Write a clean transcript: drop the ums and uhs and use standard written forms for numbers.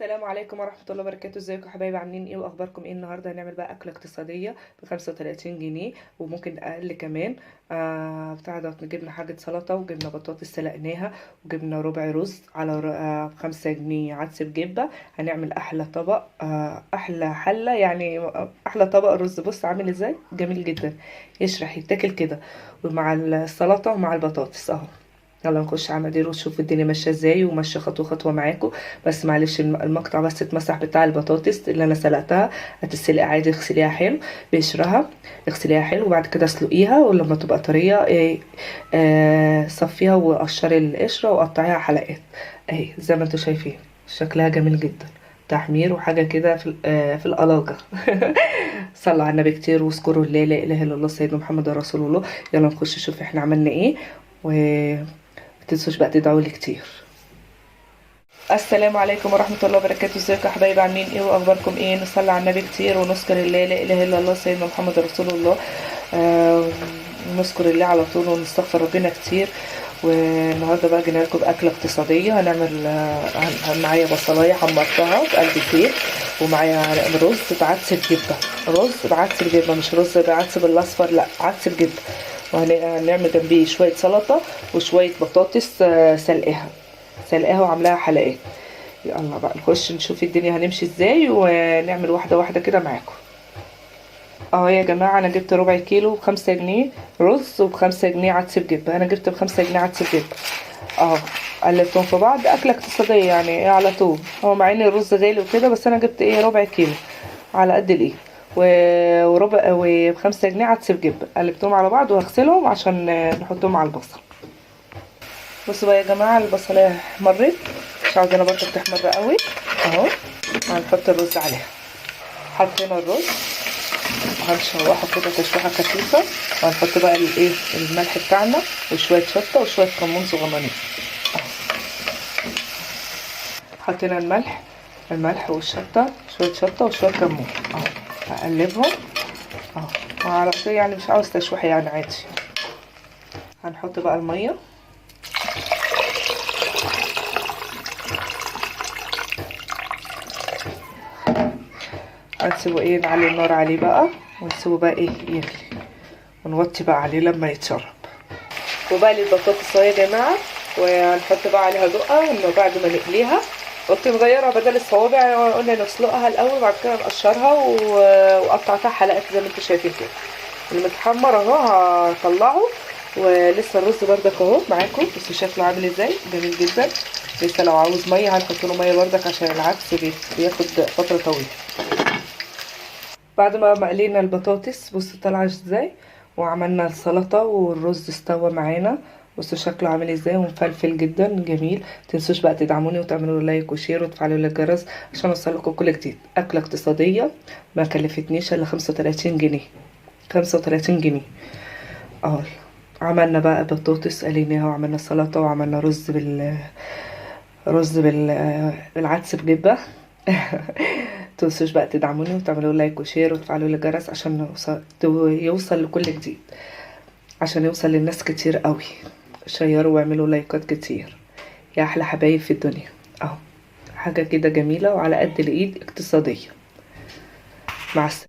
السلام عليكم ورحمة الله وبركاته. ازيكم يا حبايبي؟ عاملين ايه واخباركم ايه؟ النهارده هنعمل بقى اكلة اقتصادية ب35 جنيه وممكن اقل كمان. بتاع ده، جبنا حاجة سلطة وجبنا بطاطس سلقناها وجبنا ربع رز على ب5 جنيه عدس بجبة. هنعمل احلى طبق، احلى حلة يعني، احلى طبق رز. بص عامل ازاي، جميل جدا، يشرح يتاكل كده ومع السلطة ومع البطاطس اهو. يلا نخش على المقادير ونشوف الدنيا ماشيه ازاي، وماشيه خطوه خطوه معاكم. بس معلش المقطع بس اتمسح بتاع البطاطس اللي انا سلقتها. هتسلق عادي، اغسليها حلو بقشرها، اغسليها حلو وبعد كده اسلقيها، ولما تبقى طريه صفيها وقشري القشره وقطعيها حلقات اهي زي ما انتم شايفين. شكلها جميل جدا، تحمير وحاجه كده في القلاجه. صلوا على النبي كتير واذكروا الله، لا اله الا الله سيدنا محمد رسول الله. يلا نخش نشوف احنا عملنا ايه، و متنسوش بقى تدعوا لي كتير. السلام عليكم ورحمة الله وبركاته. ازيكم يا حبايبي؟ عاملين ايه واخباركم ايه؟ نصلي على النبي كتير ونذكر الله، لا اله الا الله سيدنا محمد رسول الله. آه ونذكر الله على طول ونستغفر ربنا كتير. والنهارده بقى جينا لكم باكله اقتصاديه. هنعمل معايا بصلايه حمرتها في قلب الزيت، ومعايا رز بعدس بجبه. رز بعدس بجبه، مش رز بعدس بالاصفر، لا عدس بجبه. وهنعمل جنبيه شويه سلطه وشويه بطاطس سلقاها وعاملاها حلقات. يلا بقى نخش نشوف الدنيا هنمشي ازاي، ونعمل واحده واحده كده معاكم. اهو يا جماعه، انا جبت ربع كيلو ب5 جنيه رز وب5 جنيه عدس بجبه. انا جبت ب5 جنيه عدس بجبه اهو. قلبتهم في بعض، اكله اقتصاديه يعني ايه على طول. هو مع ان الرز غالي وكده، بس انا جبت ايه ربع كيلو على قد الايه، وربع وب5 جنيه عدس بجبه. قلبتهم على بعض وهغسلهم عشان نحطهم على البصل. بصوا بقى يا جماعه، البصلايه احمرت، مش عاوزانا برضه تحمر قوي اهو. هنحط الرز عليها. حطينا الرز هنشوحه كده تشويحه خفيفه، وهنحط بقى الايه الملح بتاعنا وشويه شطه وشويه كمون صغننين. حطينا الملح والشطه، شويه شطه وشويه كمون اهو. هقلبهم اهو على طول، يعني مش عاوز تشويح يعني عادي. هنحط بقى الميه، هنسيبه ايه، نعلي النار عليه بقى ونسيبه بقى ايه يغلي، ونوطي بقى عليه لما يتشرب. وبقى البطاطس اهي يا جماعه، وهنحط بقى عليها دقه انه بعد ما نقليها. قلت نغيرها بدل الصوابع، قلنا نسلقها الاول وبعد كده نقشرها وقطعتها حلقات زي ما انتم شايفين كده. المتحمر اهو هطلعه، ولسه الرز بردك اهو معاكم. بس شكله عامل ازاي، جميل جدا. لسه لو عاوز ميه هنحط له ميه بردك عشان العدس بياخد فتره طويله. بعد ما قلينا البطاطس بصوا طالعه ازاي، وعملنا السلطه والرز استوى معانا. بصوا شكله عامل ازاي ومفلفل جدا جميل. متنسوش بقى تدعموني وتعملوا لايك وشير وتفعلوا الجرس عشان اوصلكم كل جديد. اكله اقتصاديه ما كلفتنيش الا 35 جنيه. 35 جنيه اه. عملنا بقى بطاطس قليناها، وعملنا سلطه، وعملنا بالعدس بجبه. متنسوش بقى تدعموني وتعملوا لايك وشير وتفعلوا الجرس عشان يوصل لكل جديد، عشان يوصل للناس كتير قوي. شيروا واعملوا لايكات كتير. يا احلى حبايب في الدنيا اهو. حاجة كده جميلة وعلى قد الايد، اقتصادية. مع السلامة.